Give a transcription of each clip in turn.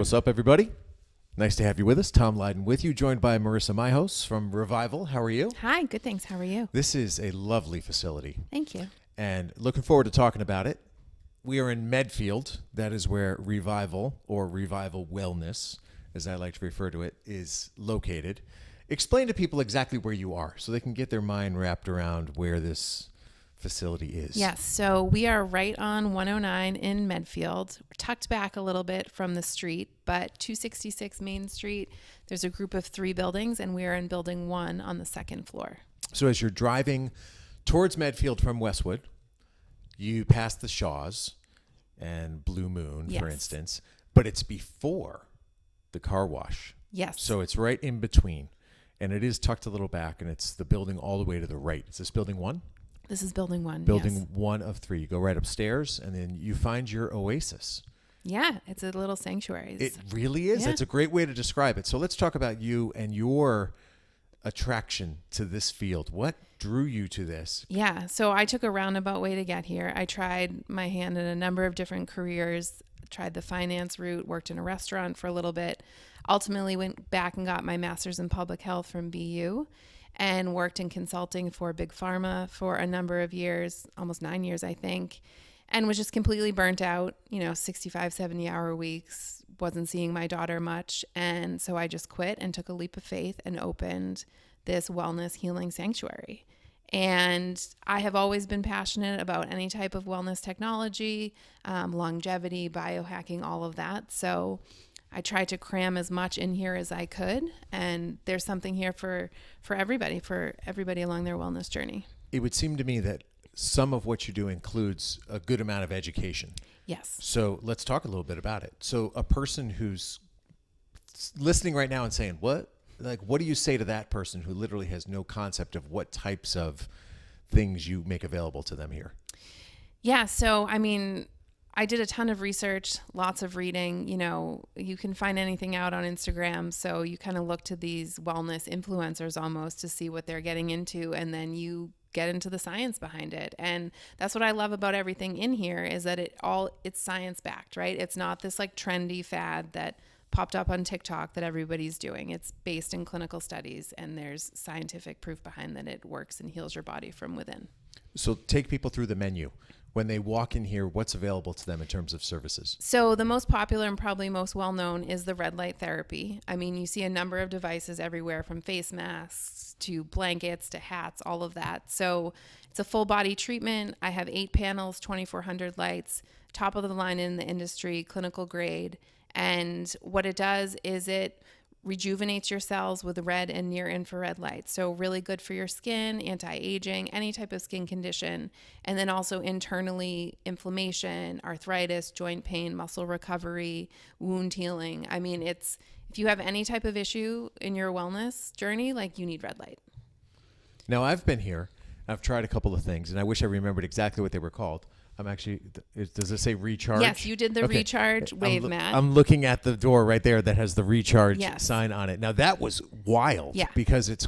what's up, everybody? Nice to have you with us. Tom Leyden with you, joined by Marissa Mihos from Revival. How are you? Hi, good, thanks. How are you? This is a lovely facility. Thank you. And looking forward to talking about it. We are in Medfield. That is where Revival, or Revival Wellness, as I like to refer to it, is located. Explain to people exactly where you are so they can get their mind wrapped around where this facility is. Yes, so we are right on 109 in Medfield. We're tucked back a little bit from the street, but 266 Main Street, there's a group of 3 buildings, and we are in building 1 on the 2nd floor. So as you're driving towards Medfield from Westwood, you pass the Shaws and Blue Moon, Yes. for instance, but it's before the car wash. Yes. So it's right in between, and it is tucked a little back, and it's the building all the way to the right. Is this building 1? This is building 1. Building yes. 1 of 3. You go right upstairs, and then you find your oasis. Yeah, it's a little sanctuary. It really is. Yeah. That's a great way to describe it. So let's talk about you and your attraction to this field. What drew you to this? Yeah, so I took a roundabout way to get here. I tried my hand in a number of different careers, tried the finance route, worked in a restaurant for a little bit, ultimately went back and got my master's in public health from BU, and worked in consulting for Big Pharma for a number of years, almost 9 years, I think, and was just completely burnt out, 65, 70-hour weeks, wasn't seeing my daughter much. And so I just quit and took a leap of faith and opened this wellness healing sanctuary. And I have always been passionate about any type of wellness technology, longevity, biohacking, all of that. So I tried to cram as much in here as I could, and there's something here for everybody along their wellness journey. It would seem to me that some of what you do includes a good amount of education. Yes. So let's talk a little bit about it. So a person who's listening right now and saying, what do you say to that person who literally has no concept of what types of things you make available to them here? Yeah. So, I did a ton of research, lots of reading. You can find anything out on Instagram. So you kind of look to these wellness influencers almost to see what they're getting into, and then you get into the science behind it. And that's what I love about everything in here is that it's science backed, right? It's not this like trendy fad that popped up on TikTok that everybody's doing. It's based in clinical studies, and there's scientific proof behind that it works and heals your body from within. So take people through the menu. When they walk in here, what's available to them in terms of services? So the most popular and probably most well-known is the red light therapy. You see a number of devices everywhere, from face masks to blankets to hats, all of that. So it's a full body treatment. I have 8 panels, 2,400 lights, top of the line in the industry, clinical grade. And what it does is it rejuvenates your cells with red and near infrared light. So really good for your skin, anti-aging, any type of skin condition. And then also internally, inflammation, arthritis, joint pain, muscle recovery, wound healing. If you have any type of issue in your wellness journey, you need red light. Now, I've been here. I've tried a couple of things, and I wish I remembered exactly what they were called. Does it say recharge? Yes, you did the recharge wave mat. I'm looking at the door right there that has the recharge sign on it. Now that was wild because it's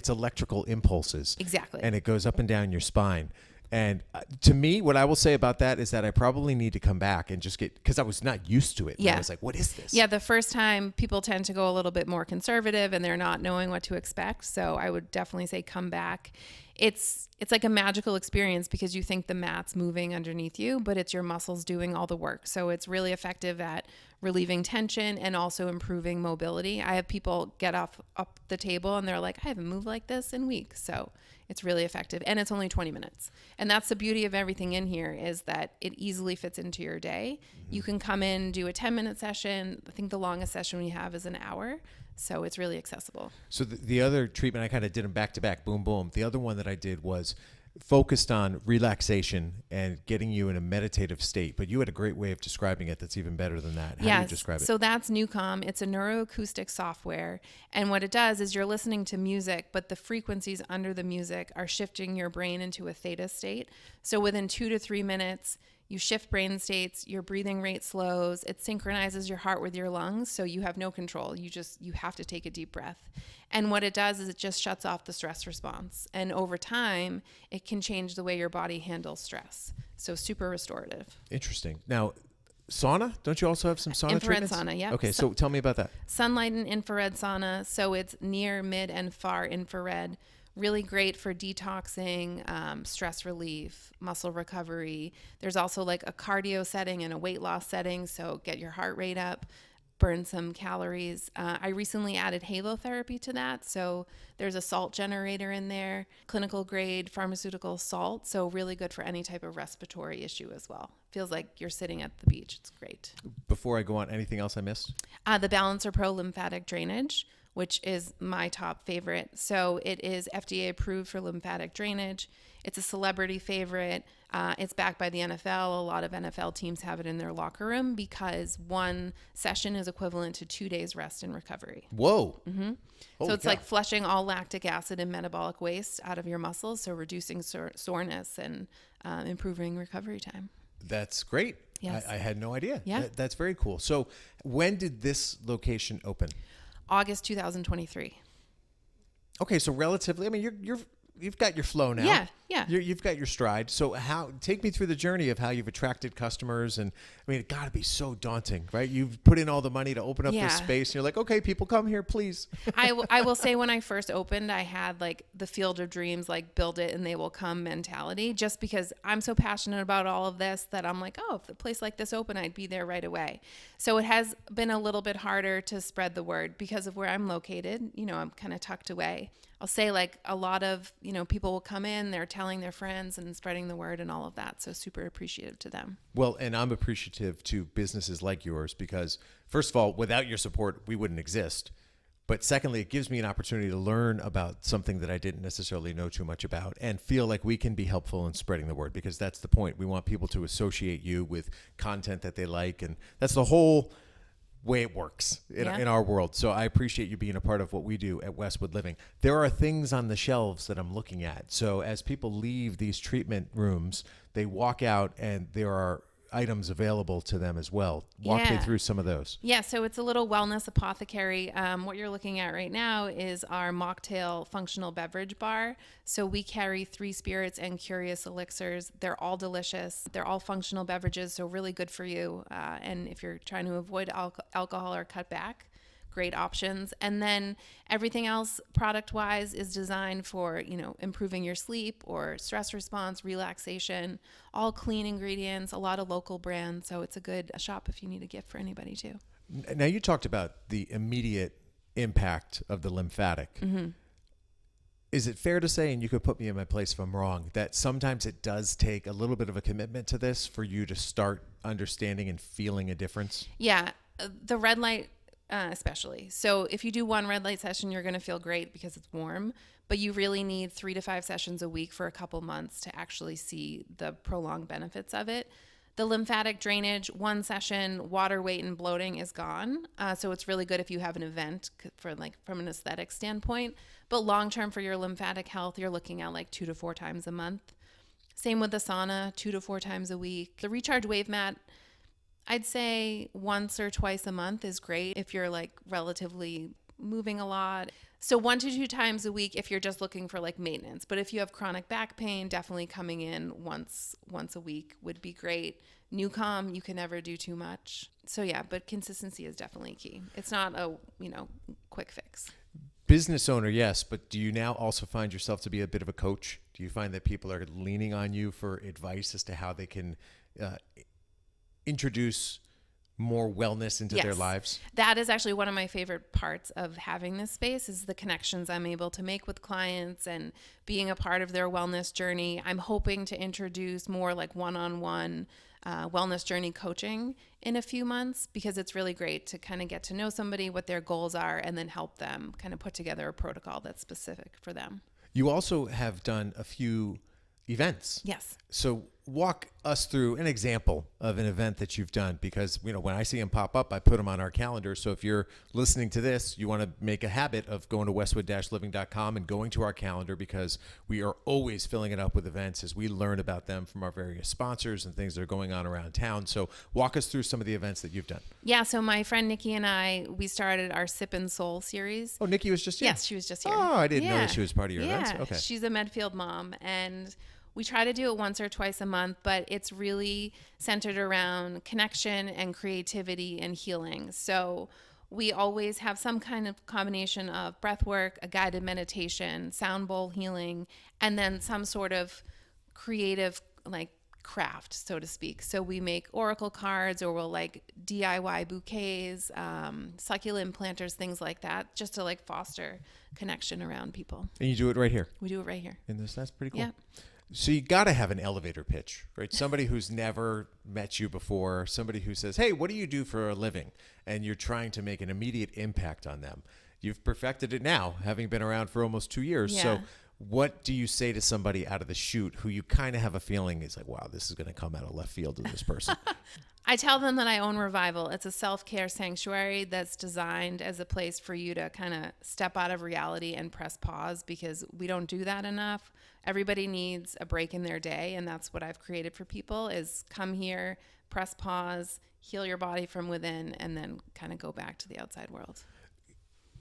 electrical impulses. Exactly. And it goes up and down your spine. And to me, what I will say about that is that I probably need to come back and just because I was not used to it. Yeah. I was like, what is this? Yeah, the first time people tend to go a little bit more conservative and they're not knowing what to expect. So I would definitely say come back. It's like a magical experience because you think the mat's moving underneath you, but it's your muscles doing all the work. So it's really effective at relieving tension and also improving mobility. I have people get up the table and they're like, I haven't moved like this in weeks. So it's really effective, and it's only 20 minutes. And that's the beauty of everything in here is that it easily fits into your day. Mm-hmm. You can come in, do a 10-minute session. I think the longest session we have is an hour. So it's really accessible. So the other treatment, I kind of did them back to back, boom, boom. The other one that I did was focused on relaxation and getting you in a meditative state. But you had a great way of describing it that's even better than that. How do you describe it? So that's Newcom. It's a neuroacoustic software. And what it does is you're listening to music, but the frequencies under the music are shifting your brain into a theta state. So within 2 to 3 minutes, you shift brain states, your breathing rate slows, it synchronizes your heart with your lungs, so you have no control. You have to take a deep breath. And what it does is it just shuts off the stress response. And over time, it can change the way your body handles stress. So super restorative. Interesting. Now, sauna? Don't you also have some sauna Infrared treatments? sauna, yeah. Okay, so tell me about that. Sunlight and infrared sauna. So it's near, mid, and far infrared. Really great for detoxing, stress relief, muscle recovery. There's also like a cardio setting and a weight loss setting. So get your heart rate up, burn some calories. I recently added halotherapy to that. So there's a salt generator in there, clinical grade pharmaceutical salt. So really good for any type of respiratory issue as well. Feels like you're sitting at the beach. It's great. Before I go on, anything else I missed? The Balancer Pro lymphatic drainage, which is my top favorite. So it is FDA approved for lymphatic drainage. It's a celebrity favorite. It's backed by the NFL. A lot of NFL teams have it in their locker room because one session is equivalent to 2 days rest and recovery. Whoa. So it's like flushing all lactic acid and metabolic waste out of your muscles, so reducing soreness and improving recovery time. That's great. Yes. I had no idea. Yeah. That's very cool. So when did this location open? August 2023. Okay, so relatively, I mean, you've got your flow now. Yeah. You've got your stride. So take me through the journey of how you've attracted customers. And I mean, it got to be so daunting, right? You've put in all the money to open up this space. And you're like, okay, people come here, please. I will say when I first opened, I had like the field of dreams, like build it and they will come mentality, just because I'm so passionate about all of this that I'm like, oh, if a place like this opened, I'd be there right away. So it has been a little bit harder to spread the word because of where I'm located. You know, I'm kind of tucked away. I'll say like a lot of, people will come in, they're telling their friends and spreading the word and all of that. So super appreciative to them. Well, and I'm appreciative to businesses like yours because, first of all, without your support, we wouldn't exist. But secondly, it gives me an opportunity to learn about something that I didn't necessarily know too much about and feel like we can be helpful in spreading the word, because that's the point. We want people to associate you with content that they like. And that's the whole way it works in our world. So I appreciate you being a part of what we do at Westwood Living. There are things on the shelves that I'm looking at. So as people leave these treatment rooms, they walk out and there are items available to them as well. Walk me through some of those. Yeah, so it's a little wellness apothecary. What you're looking at right now is our mocktail functional beverage bar. So we carry 3 spirits and curious elixirs. They're all delicious. They're all functional beverages, so really good for you. And if you're trying to avoid alcohol or cut back, great options. And then everything else product-wise is designed for, improving your sleep or stress response, relaxation, all clean ingredients, a lot of local brands. So it's a good shop if you need a gift for anybody too. Now you talked about the immediate impact of the lymphatic. Mm-hmm. Is it fair to say, and you could put me in my place if I'm wrong, that sometimes it does take a little bit of a commitment to this for you to start understanding and feeling a difference? Yeah. The red light especially. So if you do one red light session, you're going to feel great because it's warm, but you really need 3 to 5 sessions a week for a couple months to actually see the prolonged benefits of it. The lymphatic drainage, 1 session, water weight and bloating is gone. So it's really good if you have an event from an aesthetic standpoint, but long-term for your lymphatic health, you're looking at like 2 to 4 times a month. Same with the sauna, 2 to 4 times a week. The recharge wave mat, I'd say once or twice a month is great if you're like relatively moving a lot. So 1 to 2 times a week if you're just looking for like maintenance. But if you have chronic back pain, definitely coming in once a week would be great. Newcom, you can never do too much. So yeah, but consistency is definitely key. It's not a, quick fix. Business owner, yes, but do you now also find yourself to be a bit of a coach? Do you find that people are leaning on you for advice as to how they can introduce more wellness into their lives? That is actually one of my favorite parts of having this space is the connections I'm able to make with clients and being a part of their wellness journey. I'm hoping to introduce more like one-on-one wellness journey coaching in a few months because it's really great to kind of get to know somebody, what their goals are, and then help them kind of put together a protocol that's specific for them. You also have done a few events. Yes. So walk us through an example of an event that you've done, because when I see them pop up, I put them on our calendar. So if you're listening to this, you want to make a habit of going to westwood-living.com and going to our calendar, because we are always filling it up with events as we learn about them from our various sponsors and things that are going on around town. So walk us through some of the events that you've done. Yeah, so my friend Nikki and we started our Sip and Soul series. Oh, Nikki was just here? Yes, she was just here. Oh, I didn't know that she was part of your events. Okay. She's a Medfield mom, and We try to do it once or twice a month, but it's really centered around connection and creativity and healing. So we always have some kind of combination of breath work, a guided meditation, sound bowl healing, and then some sort of creative like craft, so to speak. So we make oracle cards, or we'll like DIY bouquets, succulent planters, things like that, just to like foster connection around people. And you do it right here. We do it right here. And that's pretty cool. Yeah. So you got to have an elevator pitch, right? Somebody who's never met you before, somebody who says, hey, what do you do for a living? And you're trying to make an immediate impact on them. You've perfected it now, having been around for almost 2 years. Yeah. So what do you say to somebody out of the chute who you kind of have a feeling is like, wow, this is going to come out of left field to this person? I tell them that I own Revival. It's a self-care sanctuary that's designed as a place for you to kind of step out of reality and press pause, because we don't do that enough. Everybody needs a break in their day, and that's what I've created for people is come here, press pause, heal your body from within, and then kind of go back to the outside world.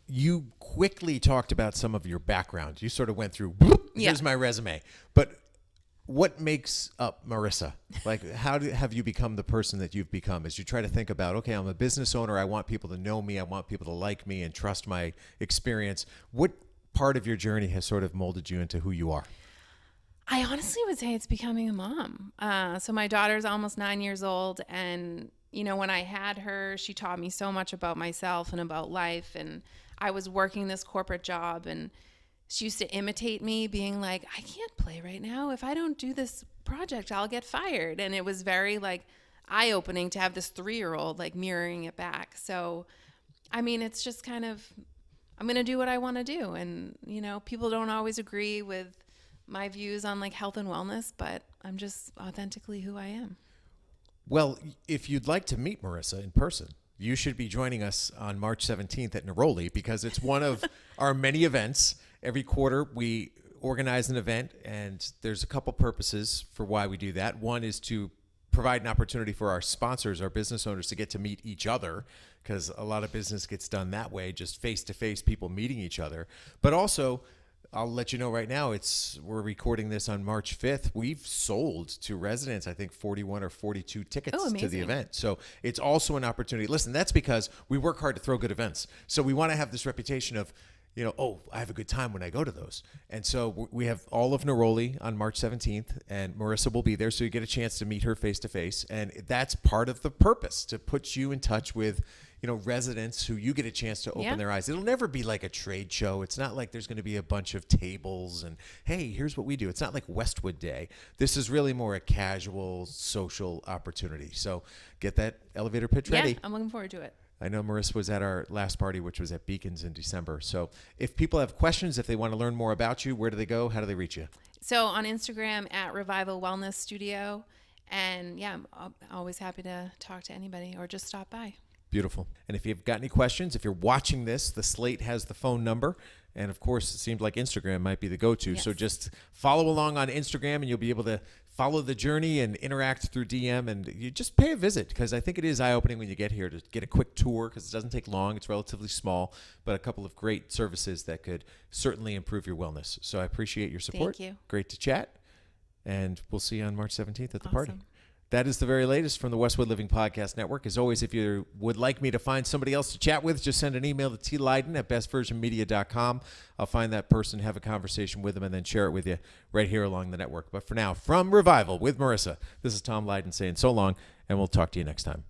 You quickly talked about some of your background. You sort of went through, here's my resume. But what makes up Marissa? Like, have you become the person that you've become? As you try to think about, okay, I'm a business owner. I want people to know me. I want people to like me and trust my experience. What part of your journey has sort of molded you into who you are? I honestly would say it's becoming a mom. So my daughter's almost 9 years old, and when I had her, she taught me so much about myself and about life. And I was working this corporate job, and she used to imitate me, being like, I can't play right now. If I don't do this project, I'll get fired. And it was very like eye-opening to have this 3-year-old like mirroring it back. So, I mean, it's just kind of, I'm going to do what I want to do. And, people don't always agree with my views on like health and wellness, but I'm just authentically who I am. Well, if you'd like to meet Marissa in person, you should be joining us on March 17th at Neroli, because it's one of our many events. Every quarter we organize an event, and there's a couple purposes for why we do that. One is to provide an opportunity for our sponsors, our business owners, to get to meet each other, because a lot of business gets done that way, just face-to-face people meeting each other. But also, I'll let you know right now, we're recording this on March 5th. We've sold to residents, I think, 41 or 42 tickets to the event. So it's also an opportunity. Listen, that's because we work hard to throw good events. So we want to have this reputation of, I have a good time when I go to those. And so we have all of Neroli on March 17th, and Marissa will be there. So you get a chance to meet her face to face. And that's part of the purpose, to put you in touch with residents who you get a chance to open their eyes. It'll never be like a trade show. It's not like there's going to be a bunch of tables and, hey, here's what we do. It's not like Westwood Day. This is really more a casual social opportunity. So get that elevator pitch ready. Yeah, I'm looking forward to it. I know Marissa was at our last party, which was at Beacons in December. So if people have questions, if they want to learn more about you, where do they go? How do they reach you? So on Instagram at Revival Wellness Studio. And I'm always happy to talk to anybody or just stop by. Beautiful. And if you've got any questions, if you're watching this, the Slate has the phone number. And of course, it seemed like Instagram might be the go-to. Yes. So just follow along on Instagram, and you'll be able to follow the journey and interact through DM. And you just pay a visit, because I think it is eye-opening when you get here to get a quick tour, because it doesn't take long. It's relatively small, but a couple of great services that could certainly improve your wellness. So I appreciate your support. Thank you. Great to chat. And we'll see you on March 17th at the Awesome. party. That is the very latest from the Westwood Living Podcast Network. As always, if you would like me to find somebody else to chat with, just send an email to tleyden@bestversionmedia.com. I'll find that person, have a conversation with them, and then share it with you right here along the network. But for now, from Revival with Marissa, this is Tom Leyden saying so long, and we'll talk to you next time.